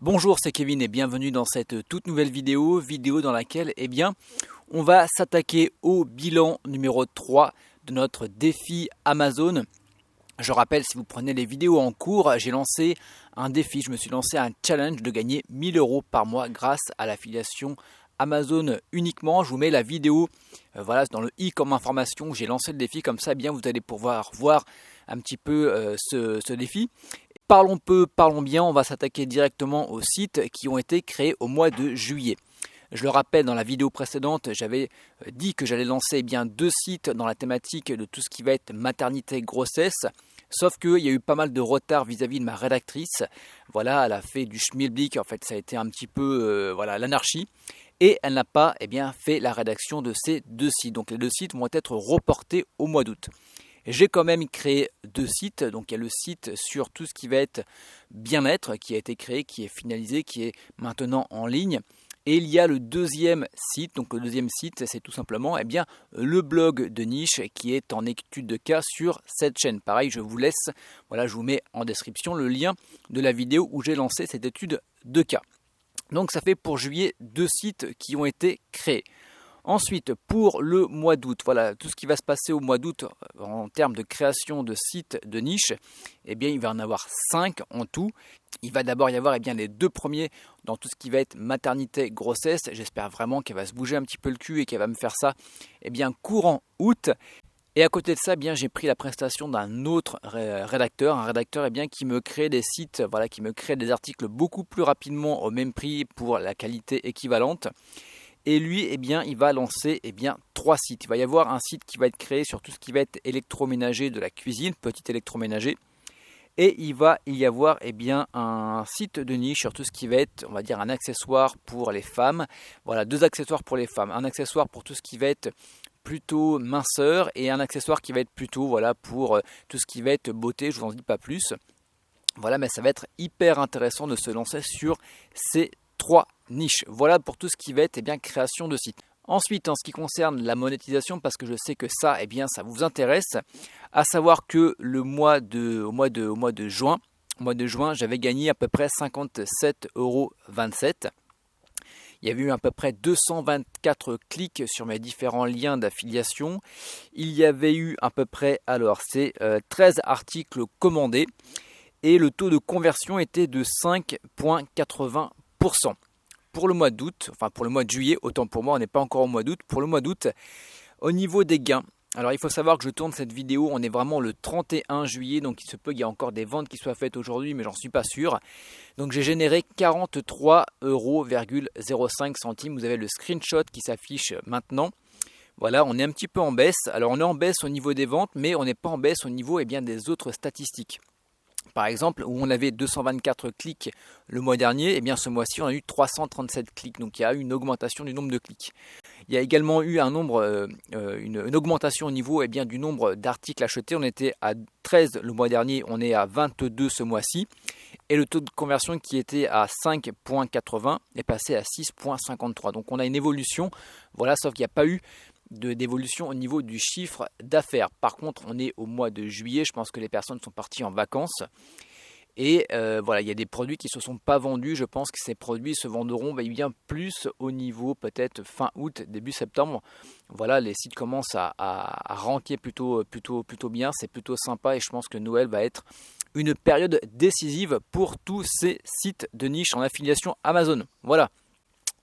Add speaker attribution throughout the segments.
Speaker 1: Bonjour, c'est Kevin et bienvenue dans cette toute nouvelle vidéo dans laquelle on va s'attaquer au bilan numéro 3 de notre défi Amazon. Je rappelle, si vous prenez les vidéos en cours, j'ai lancé un défi, je me suis lancé un challenge de gagner 1000 € par mois grâce à l'affiliation Amazon uniquement. Je vous mets la vidéo dans le i comme information, j'ai lancé le défi, comme ça vous allez pouvoir voir un petit peu ce défi. Parlons peu, parlons bien, on va s'attaquer directement aux sites qui ont été créés au mois de juillet. Je le rappelle, dans la vidéo précédente, j'avais dit que j'allais lancer 2 sites dans la thématique de tout ce qui va être maternité, grossesse. Sauf qu'il y a eu pas mal de retard vis-à-vis de ma rédactrice. Voilà, elle a fait du schmilblick, en fait ça a été un petit peu l'anarchie. Et elle n'a pas fait la rédaction de ces 2 sites. Donc les 2 sites vont être reportés au mois d'août. J'ai quand même créé 2 sites, donc il y a le site sur tout ce qui va être bien-être qui a été créé, qui est finalisé, qui est maintenant en ligne. Et il y a le deuxième site, donc le deuxième site c'est tout simplement le blog de niche qui est en étude de cas sur cette chaîne. Pareil, je vous laisse, je vous mets en description le lien de la vidéo où j'ai lancé cette étude de cas. Donc ça fait pour juillet 2 sites qui ont été créés. Ensuite, pour le mois d'août, tout ce qui va se passer au mois d'août en termes de création de sites de niche, il va en avoir 5 en tout. Il va d'abord y avoir les 2 premiers dans tout ce qui va être maternité, grossesse. J'espère vraiment qu'elle va se bouger un petit peu le cul et qu'elle va me faire ça courant août. Et à côté de ça, j'ai pris la prestation d'un autre rédacteur, un rédacteur qui me crée des sites, qui me crée des articles beaucoup plus rapidement au même prix pour la qualité équivalente. Et lui, il va lancer 3 sites. Il va y avoir un site qui va être créé sur tout ce qui va être électroménager de la cuisine, petit électroménager. Et il va y avoir un site de niche sur tout ce qui va être, un accessoire pour les femmes. Voilà, 2 accessoires pour les femmes. Un accessoire pour tout ce qui va être plutôt minceur et un accessoire qui va être plutôt pour tout ce qui va être beauté. Je vous en dis pas plus. Mais ça va être hyper intéressant de se lancer sur ces 3 niches. Voilà pour tout ce qui va être création de site. Ensuite, en ce qui concerne la monétisation, parce que je sais que ça, ça vous intéresse, à savoir que au mois de juin, j'avais gagné à peu près 57,27 €. Il y avait eu à peu près 224 clics sur mes différents liens d'affiliation. Il y avait eu à peu près 13 articles commandés et le taux de conversion était de 5,80%. Pour le mois d'août, pour le mois de juillet, autant pour moi, on n'est pas encore au mois d'août. Pour le mois d'août, au niveau des gains, alors il faut savoir que je tourne cette vidéo, on est vraiment le 31 juillet, donc il se peut qu'il y ait encore des ventes qui soient faites aujourd'hui, mais j'en suis pas sûr. Donc j'ai généré 43,05 €. Vous avez le screenshot qui s'affiche maintenant. Voilà, on est un petit peu en baisse. Alors on est en baisse au niveau des ventes, mais on n'est pas en baisse au niveau des autres statistiques. Par exemple, où on avait 224 clics le mois dernier, ce mois-ci, on a eu 337 clics. Donc, il y a eu une augmentation du nombre de clics. Il y a également eu une augmentation au niveau du nombre d'articles achetés. On était à 13 le mois dernier, on est à 22 ce mois-ci. Et le taux de conversion qui était à 5,80 est passé à 6,53. Donc, on a une évolution. Sauf qu'il n'y a pas eu d'évolution au niveau du chiffre d'affaires. Par contre, on est au mois de juillet, je pense que les personnes sont parties en vacances et il y a des produits qui ne se sont pas vendus. Je pense que ces produits se vendront plus au niveau peut-être fin août, début septembre. Les sites commencent à ranker plutôt bien, c'est plutôt sympa et je pense que Noël va être une période décisive pour tous ces sites de niche en affiliation Amazon. Voilà.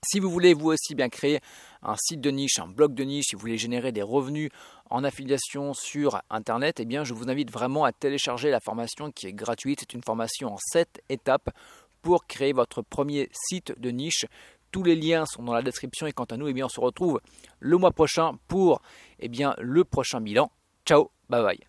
Speaker 1: Si vous voulez vous aussi créer un site de niche, un blog de niche, si vous voulez générer des revenus en affiliation sur Internet, je vous invite vraiment à télécharger la formation qui est gratuite. C'est une formation en 7 étapes pour créer votre premier site de niche. Tous les liens sont dans la description et quant à nous, on se retrouve le mois prochain pour le prochain bilan. Ciao, bye bye.